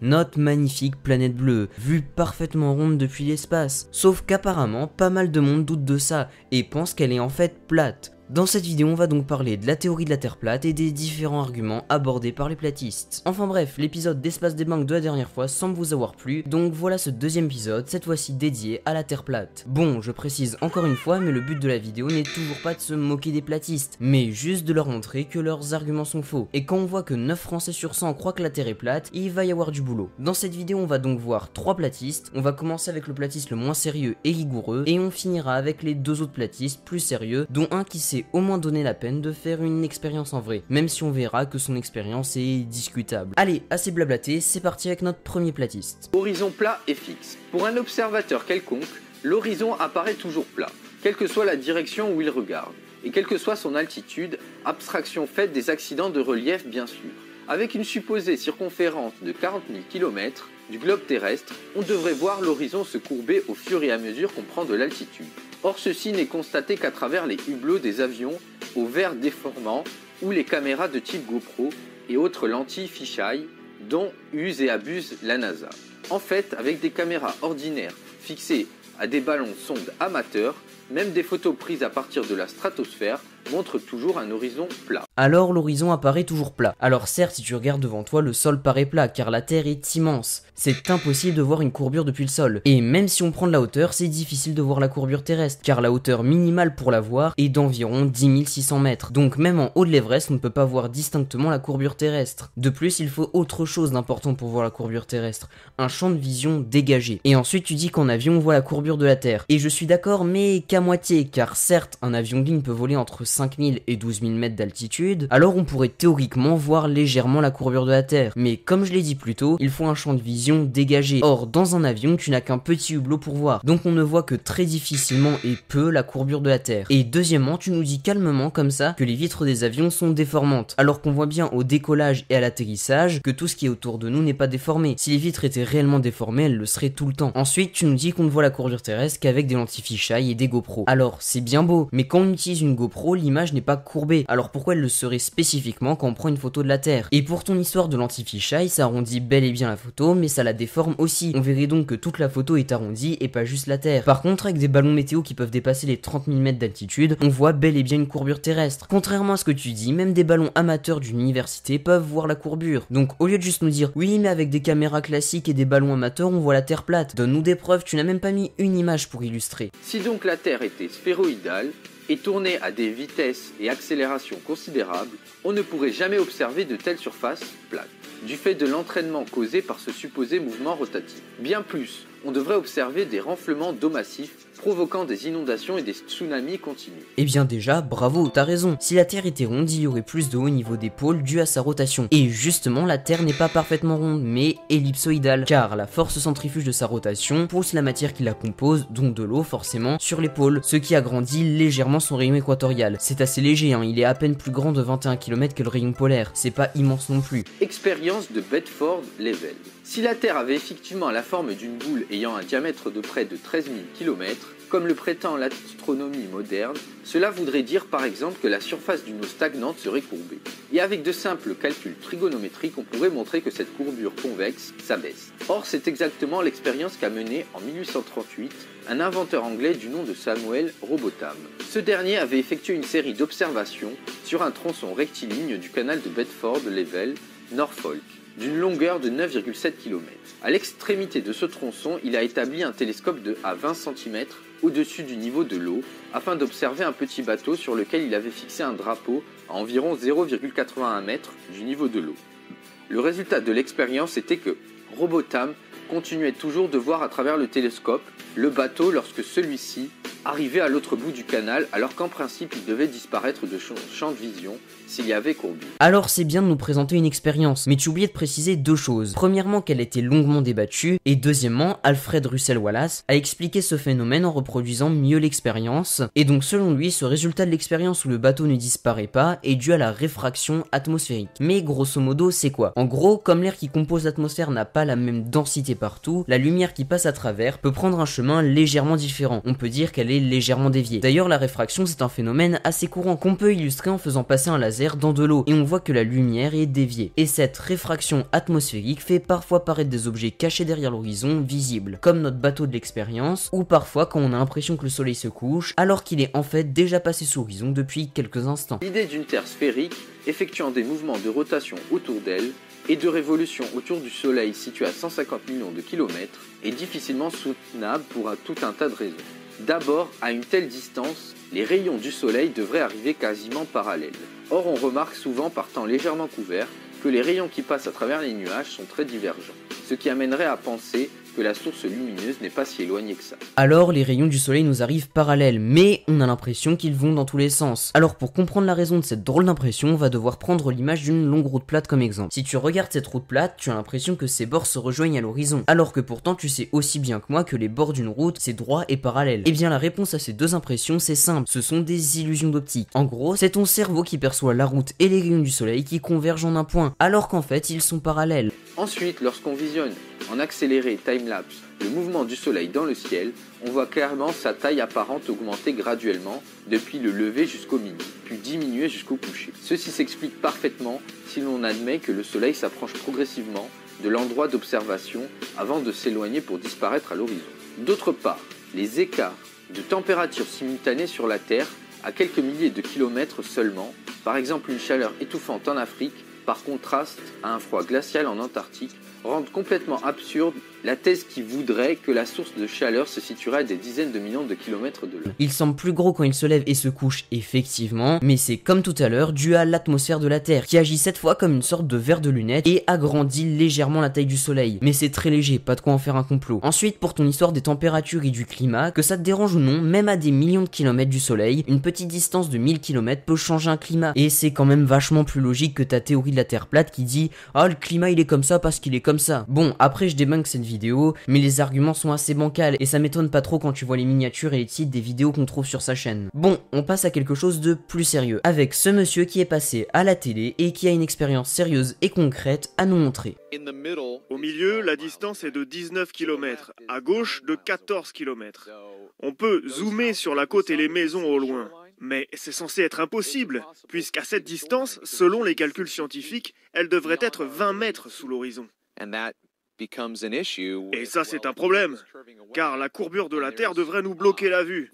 notre magnifique planète bleue, vue parfaitement ronde depuis l'espace. Sauf qu'apparemment, pas mal de monde doute de ça et pense qu'elle est en fait plate. Dans cette vidéo, on va donc parler de la théorie de la Terre plate et des différents arguments abordés par les platistes. Enfin bref, l'épisode d'Espace Debunk de la dernière fois semble vous avoir plu, donc voilà ce deuxième épisode, cette fois-ci dédié à la Terre plate. Bon, je précise encore une fois, mais le but de la vidéo n'est toujours pas de se moquer des platistes, mais juste de leur montrer que leurs arguments sont faux. Et quand on voit que 9 Français sur 100 croient que la Terre est plate, il va y avoir du boulot. Dans cette vidéo, on va donc voir 3 platistes, on va commencer avec le platiste le moins sérieux et rigoureux, et on finira avec les 2 autres platistes plus sérieux, dont un qui s'est au moins donné la peine de faire une expérience en vrai, même si on verra que son expérience est discutable. Allez, assez blablaté, c'est parti avec notre premier platiste. Horizon plat et fixe. Pour un observateur quelconque, l'horizon apparaît toujours plat, quelle que soit la direction où il regarde, et quelle que soit son altitude, abstraction faite des accidents de relief bien sûr. Avec une supposée circonférence de 40 000 km du globe terrestre, on devrait voir l'horizon se courber au fur et à mesure qu'on prend de l'altitude. Or ceci n'est constaté qu'à travers les hublots des avions au verre déformant ou les caméras de type GoPro et autres lentilles fisheye dont use et abuse la NASA. En fait, avec des caméras ordinaires fixées à des ballons sondes amateurs, même des photos prises à partir de la stratosphère montrent toujours un horizon plat. Alors l'horizon apparaît toujours plat. Alors certes, si tu regardes devant toi, le sol paraît plat car la Terre est immense. C'est impossible de voir une courbure depuis le sol. Et même si on prend de la hauteur, c'est difficile de voir la courbure terrestre car la hauteur minimale pour la voir est d'environ 10 600 mètres. Donc même en haut de l'Everest, on ne peut pas voir distinctement la courbure terrestre. De plus, il faut autre chose d'important pour voir la courbure terrestre, un champ de vision dégagé. Et ensuite tu dis qu'en avion on voit la courbure de la Terre. Et je suis d'accord, mais qu'à moitié, car certes un avion de ligne peut voler entre 5000 et 12 000 mètres d'altitude, alors on pourrait théoriquement voir légèrement la courbure de la Terre. Mais comme je l'ai dit plus tôt, il faut un champ de vision dégagé. Or, dans un avion, tu n'as qu'un petit hublot pour voir, donc on ne voit que très difficilement et peu la courbure de la Terre. Et deuxièmement, tu nous dis calmement comme ça que les vitres des avions sont déformantes, alors qu'on voit bien au décollage et à l'atterrissage que tout ce qui est autour de nous n'est pas déformé. Si les vitres étaient réellement déformées, elles le seraient tout le temps. Ensuite, tu nous dis qu'on ne voit la courbure terrestre qu'avec des lentilles fisheye et des GoPro. Alors, c'est bien beau, mais quand on utilise une GoPro, l'image n'est pas courbée. Alors pourquoi elle le serait spécifiquement quand on prend une photo de la Terre? Et pour ton histoire de lentilles fisheye, ça arrondit bel et bien la photo, mais ça la déforme aussi. On verrait donc que toute la photo est arrondie et pas juste la Terre. Par contre, avec des ballons météo qui peuvent dépasser les 30 000 mètres d'altitude, on voit bel et bien une courbure terrestre. Contrairement à ce que tu dis, même des ballons amateurs d'une université peuvent voir la courbure. Donc au lieu de juste nous dire oui mais avec des caméras classiques et des ballons amateurs on voit la Terre plate, donne-nous des preuves, tu n'as même pas mis une image pour illustrer. Si donc la Terre était sphéroïdale et tournée à des vitesses et accélérations considérables, on ne pourrait jamais observer de telles surfaces plates, du fait de l'entraînement causé par ce supposé mouvement rotatif. Bien plus, on devrait observer des renflements d'eau massifs provoquant des inondations et des tsunamis continus. Eh bien déjà, bravo, t'as raison. Si la Terre était ronde, il y aurait plus d'eau au niveau des pôles dû à sa rotation. Et justement, la Terre n'est pas parfaitement ronde, mais ellipsoïdale, car la force centrifuge de sa rotation pousse la matière qui la compose, donc de l'eau forcément, sur les pôles, ce qui agrandit légèrement son rayon équatorial. C'est assez léger, hein, il est à peine plus grand de 21 km que le rayon polaire, c'est pas immense non plus. Expérience de Bedford-Level. Si la Terre avait effectivement la forme d'une boule ayant un diamètre de près de 13 000 km, comme le prétend l'astronomie moderne, cela voudrait dire par exemple que la surface d'une eau stagnante serait courbée. Et avec de simples calculs trigonométriques, on pourrait montrer que cette courbure convexe s'abaisse. Or, c'est exactement l'expérience qu'a menée en 1838 un inventeur anglais du nom de Samuel Robotham. Ce dernier avait effectué une série d'observations sur un tronçon rectiligne du canal de Bedford-Level, Norfolk, d'une longueur de 9,7 km. À l'extrémité de ce tronçon, il a établi un télescope à 20 cm au-dessus du niveau de l'eau afin d'observer un petit bateau sur lequel il avait fixé un drapeau à environ 0,81 m du niveau de l'eau. Le résultat de l'expérience était que Robotham continuait toujours de voir à travers le télescope le bateau lorsque celui-ci arrivait à l'autre bout du canal, alors qu'en principe il devait disparaître de son champ de vision s'il y avait courbure. Alors c'est bien de nous présenter une expérience, mais tu oubliais de préciser deux choses. Premièrement qu'elle était longuement débattue, et deuxièmement, Alfred Russel Wallace a expliqué ce phénomène en reproduisant mieux l'expérience, et donc selon lui, ce résultat de l'expérience où le bateau ne disparaît pas est dû à la réfraction atmosphérique. Mais grosso modo, c'est quoi? En gros, comme l'air qui compose l'atmosphère n'a pas la même densité partout, la lumière qui passe à travers peut prendre un chemin légèrement différent. On peut dire qu'elle est est légèrement dévié. D'ailleurs, la réfraction c'est un phénomène assez courant qu'on peut illustrer en faisant passer un laser dans de l'eau et on voit que la lumière est déviée. Et cette réfraction atmosphérique fait parfois paraître des objets cachés derrière l'horizon visibles, comme notre bateau de l'expérience, ou parfois quand on a l'impression que le soleil se couche alors qu'il est en fait déjà passé sous l'horizon depuis quelques instants. L'idée d'une Terre sphérique effectuant des mouvements de rotation autour d'elle et de révolution autour du Soleil situé à 150 millions de kilomètres est difficilement soutenable pour tout un tas de raisons. D'abord, à une telle distance, les rayons du Soleil devraient arriver quasiment parallèles. Or, on remarque souvent par temps légèrement couvert que les rayons qui passent à travers les nuages sont très divergents, ce qui amènerait à penser que la source lumineuse n'est pas si éloignée que ça. Alors les rayons du soleil nous arrivent parallèles, mais on a l'impression qu'ils vont dans tous les sens. Alors pour comprendre la raison de cette drôle d'impression, on va devoir prendre l'image d'une longue route plate comme exemple. Si tu regardes cette route plate, tu as l'impression que ses bords se rejoignent à l'horizon, alors que pourtant tu sais aussi bien que moi que les bords d'une route c'est droit et parallèle. Et bien la réponse à ces deux impressions c'est simple, ce sont des illusions d'optique. En gros, c'est ton cerveau qui perçoit la route et les rayons du soleil qui convergent en un point, alors qu'en fait ils sont parallèles. Ensuite, lorsqu'on visionne en accéléré time-lapse le mouvement du soleil dans le ciel, on voit clairement sa taille apparente augmenter graduellement depuis le lever jusqu'au midi, puis diminuer jusqu'au coucher. Ceci s'explique parfaitement si l'on admet que le soleil s'approche progressivement de l'endroit d'observation avant de s'éloigner pour disparaître à l'horizon. D'autre part, les écarts de température simultanés sur la Terre à quelques milliers de kilomètres seulement, par exemple une chaleur étouffante en Afrique, par contraste à un froid glacial en Antarctique, rendent complètement absurde la thèse qui voudrait que la source de chaleur se situerait à des dizaines de millions de kilomètres de là. Il semble plus gros quand il se lève et se couche, effectivement, mais c'est comme tout à l'heure dû à l'atmosphère de la Terre, qui agit cette fois comme une sorte de verre de lunettes et agrandit légèrement la taille du soleil. Mais c'est très léger, pas de quoi en faire un complot. Ensuite, pour ton histoire des températures et du climat, que ça te dérange ou non, même à des millions de kilomètres du soleil, une petite distance de 1000 km peut changer un climat. Et c'est quand même vachement plus logique que ta théorie de la Terre plate qui dit « Ah, le climat il est comme ça parce qu'il est comme ça ». Bon, après je débunk cette vidéo, mais les arguments sont assez bancals et ça m'étonne pas trop quand tu vois les miniatures et les titres des vidéos qu'on trouve sur sa chaîne. Bon, on passe à quelque chose de plus sérieux, avec ce monsieur qui est passé à la télé et qui a une expérience sérieuse et concrète à nous montrer. Au milieu, la distance est de 19 km, à gauche de 14 km. On peut zoomer sur la côte et les maisons au loin. Mais c'est censé être impossible, puisqu'à cette distance, selon les calculs scientifiques, elle devrait être 20 mètres sous l'horizon. Et ça, c'est un problème, car la courbure de la Terre devrait nous bloquer la vue.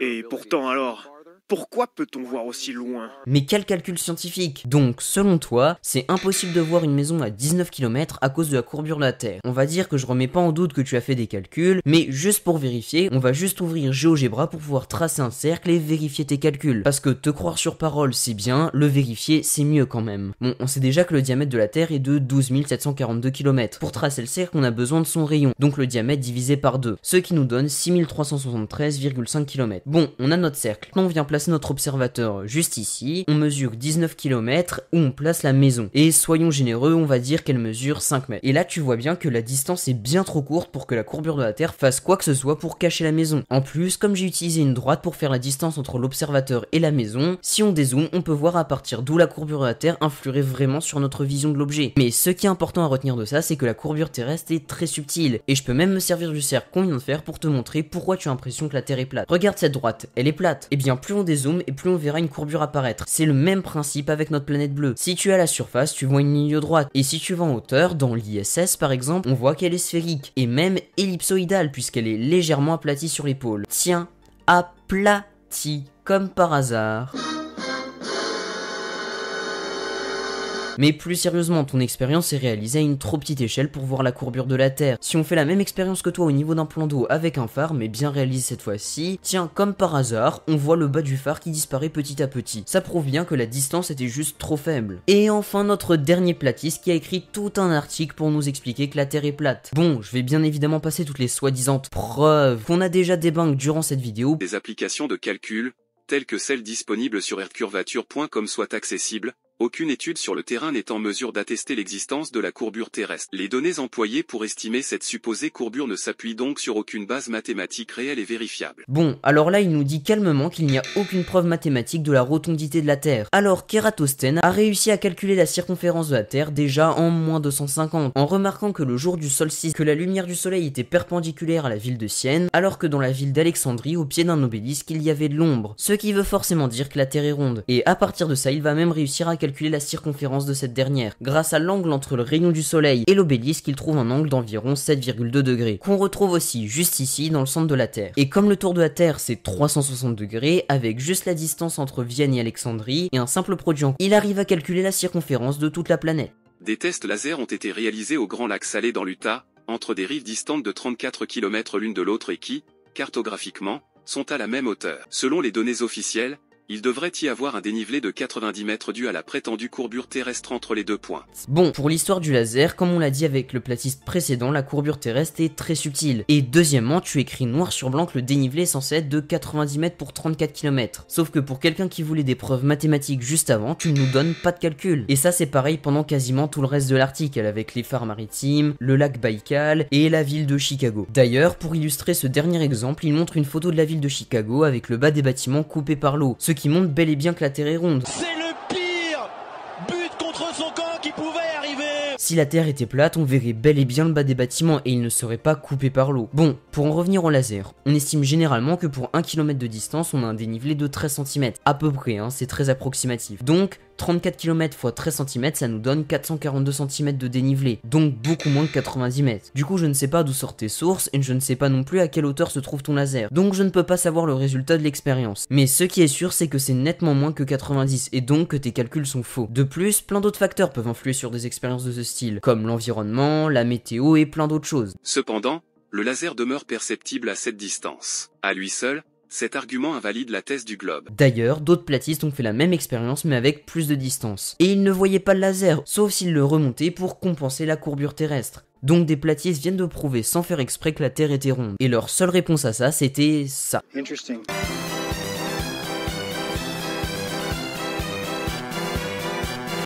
Et pourtant alors, pourquoi peut-on voir aussi loin ? Mais quel calcul scientifique? Donc, selon toi, c'est impossible de voir une maison à 19 km à cause de la courbure de la Terre. On va dire que je remets pas en doute que tu as fait des calculs, mais juste pour vérifier, on va juste ouvrir GeoGebra pour pouvoir tracer un cercle et vérifier tes calculs. Parce que te croire sur parole, c'est bien, le vérifier, c'est mieux quand même. Bon, on sait déjà que le diamètre de la Terre est de 12 742 km. Pour tracer le cercle, on a besoin de son rayon, donc le diamètre divisé par 2, ce qui nous donne 6373,5 km. Bon, on a notre cercle. Maintenant, on vient placer notre observateur juste ici. On mesure 19 km où on place la maison. Et soyons généreux, on va dire qu'elle mesure 5 mètres. Et là, tu vois bien que la distance est bien trop courte pour que la courbure de la Terre fasse quoi que ce soit pour cacher la maison. En plus, comme j'ai utilisé une droite pour faire la distance entre l'observateur et la maison, si on dézoome, on peut voir à partir d'où la courbure de la Terre influerait vraiment sur notre vision de l'objet. Mais ce qui est important à retenir de ça, c'est que la courbure terrestre est très subtile. Et je peux même me servir du cercle qu'on vient de faire pour te montrer pourquoi tu as l'impression que la Terre est plate. Regarde cette droite, elle est plate. Et bien plus on dézoome et plus on verra une courbure apparaître. C'est le même principe avec notre planète bleue. Si tu es à la surface, tu vois une ligne droite. Et si tu vas en hauteur, dans l'ISS par exemple, on voit qu'elle est sphérique. Et même ellipsoïdale puisqu'elle est légèrement aplatie sur les pôles. Tiens, aplatie, comme par hasard. Mais plus sérieusement, ton expérience est réalisée à une trop petite échelle pour voir la courbure de la Terre. Si on fait la même expérience que toi au niveau d'un plan d'eau avec un phare, mais bien réalisé cette fois-ci, tiens, comme par hasard, on voit le bas du phare qui disparaît petit à petit. Ça prouve bien que la distance était juste trop faible. Et enfin, notre dernier platiste qui a écrit tout un article pour nous expliquer que la Terre est plate. Bon, je vais bien évidemment passer toutes les soi-disant preuves qu'on a déjà débunk durant cette vidéo. Des applications de calcul, telles que celles disponibles sur aircurvature.com soient accessibles, aucune étude sur le terrain n'est en mesure d'attester l'existence de la courbure terrestre. Les données employées pour estimer cette supposée courbure ne s'appuient donc sur aucune base mathématique réelle et vérifiable. Bon, alors là il nous dit calmement qu'il n'y a aucune preuve mathématique de la rotondité de la Terre, alors qu'Eratosthène a réussi à calculer la circonférence de la Terre déjà en moins 250, en remarquant que le jour du solstice, que la lumière du soleil était perpendiculaire à la ville de Sienne, alors que dans la ville d'Alexandrie, au pied d'un obélisque, il y avait de l'ombre, ce qui veut forcément dire que la Terre est ronde, et à partir de ça, il va même réussir à calculer la circonférence de cette dernière. Grâce à l'angle entre le rayon du soleil et l'obélisque, il trouve un angle d'environ 7,2 degrés, qu'on retrouve aussi juste ici dans le centre de la Terre. Et comme le tour de la Terre c'est 360 degrés, avec juste la distance entre Vienne et Alexandrie, et un simple produit en... il arrive à calculer la circonférence de toute la planète. Des tests laser ont été réalisés au Grand Lac Salé dans l'Utah, entre des rives distantes de 34 km l'une de l'autre et qui, cartographiquement, sont à la même hauteur. Selon les données officielles, il devrait y avoir un dénivelé de 90 mètres dû à la prétendue courbure terrestre entre les deux points. Bon, pour l'histoire du laser, comme on l'a dit avec le platiste précédent, la courbure terrestre est très subtile. Et deuxièmement, tu écris noir sur blanc que le dénivelé est censé être de 90 mètres pour 34 km. Sauf que pour quelqu'un qui voulait des preuves mathématiques juste avant, tu ne nous donnes pas de calcul. Et ça c'est pareil pendant quasiment tout le reste de l'article, avec les phares maritimes, le lac Baïkal et la ville de Chicago. D'ailleurs, pour illustrer ce dernier exemple, il montre une photo de la ville de Chicago avec le bas des bâtiments coupé par l'eau, ce qui montre bel et bien que la Terre est ronde. C'est le pire but contre son camp qui pouvait arriver. Si la Terre était plate, on verrait bel et bien le bas des bâtiments et il ne serait pas coupé par l'eau. Bon, pour en revenir au laser, on estime généralement que pour 1 km de distance, on a un dénivelé de 13 cm. À peu près, hein, c'est très approximatif. Donc, 34 km x 13 cm, ça nous donne 442 cm de dénivelé, donc beaucoup moins que 90 mètres. Du coup, je ne sais pas d'où sortent tes sources, et je ne sais pas non plus à quelle hauteur se trouve ton laser, donc je ne peux pas savoir le résultat de l'expérience. Mais ce qui est sûr, c'est que c'est nettement moins que 90, et donc que tes calculs sont faux. De plus, plein d'autres facteurs peuvent influer sur des expériences de ce style, comme l'environnement, la météo et plein d'autres choses. Cependant, le laser demeure perceptible à cette distance. À lui seul, cet argument invalide la thèse du globe. D'ailleurs, d'autres platistes ont fait la même expérience mais avec plus de distance. Et ils ne voyaient pas le laser, sauf s'ils le remontaient pour compenser la courbure terrestre. Donc des platistes viennent de prouver sans faire exprès que la Terre était ronde. Et leur seule réponse à ça, c'était ça. Interesting.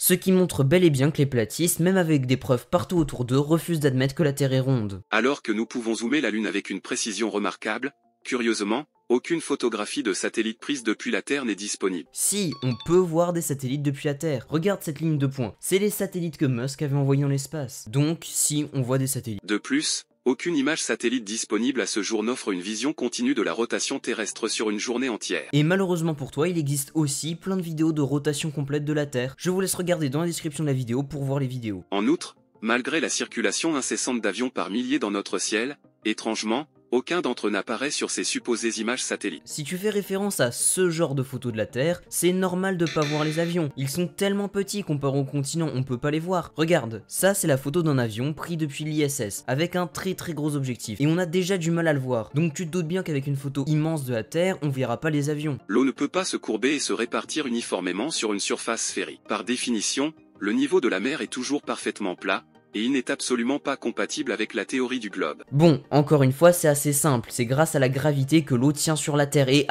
Ce qui montre bel et bien que les platistes, même avec des preuves partout autour d'eux, refusent d'admettre que la Terre est ronde. Alors que nous pouvons zoomer la Lune avec une précision remarquable, curieusement, aucune photographie de satellite prise depuis la Terre n'est disponible. Si, on peut voir des satellites depuis la Terre. Regarde cette ligne de points. C'est les satellites que Musk avait envoyés dans l'espace. Donc, si, on voit des satellites. De plus, aucune image satellite disponible à ce jour n'offre une vision continue de la rotation terrestre sur une journée entière. Et malheureusement pour toi, il existe aussi plein de vidéos de rotation complète de la Terre. Je vous laisse regarder dans la description de la vidéo pour voir les vidéos. En outre, malgré la circulation incessante d'avions par milliers dans notre ciel, étrangement, aucun d'entre eux n'apparaît sur ces supposées images satellites. Si tu fais référence à ce genre de photos de la Terre, c'est normal de pas voir les avions. Ils sont tellement petits comparé au continent, on peut pas les voir. Regarde, ça c'est la photo d'un avion pris depuis l'ISS, avec un très gros objectif. Et on a déjà du mal à le voir. Donc tu te doutes bien qu'avec une photo immense de la Terre, on verra pas les avions. L'eau ne peut pas se courber et se répartir uniformément sur une surface sphérique. Par définition, le niveau de la mer est toujours parfaitement plat, et il n'est absolument pas compatible avec la théorie du globe. Bon, encore une fois, c'est assez simple, c'est grâce à la gravité que l'eau tient sur la Terre, et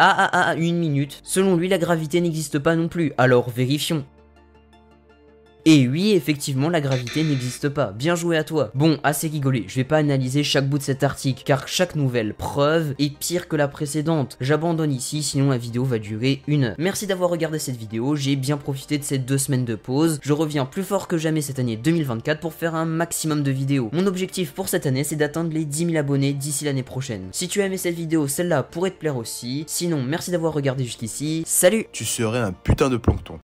une minute, selon lui la gravité n'existe pas non plus, alors vérifions. Et oui, effectivement, la gravité n'existe pas. Bien joué à toi. Bon, assez rigolé, je vais pas analyser chaque bout de cet article, car chaque nouvelle preuve est pire que la précédente. J'abandonne ici, sinon la vidéo va durer 1 heure. Merci d'avoir regardé cette vidéo, j'ai bien profité de ces 2 semaines de pause. Je reviens plus fort que jamais cette année 2024 pour faire un maximum de vidéos. Mon objectif pour cette année, c'est d'atteindre les 10 000 abonnés d'ici l'année prochaine. Si tu as aimé cette vidéo, celle-là pourrait te plaire aussi. Sinon, merci d'avoir regardé jusqu'ici. Salut! Tu serais un putain de plancton.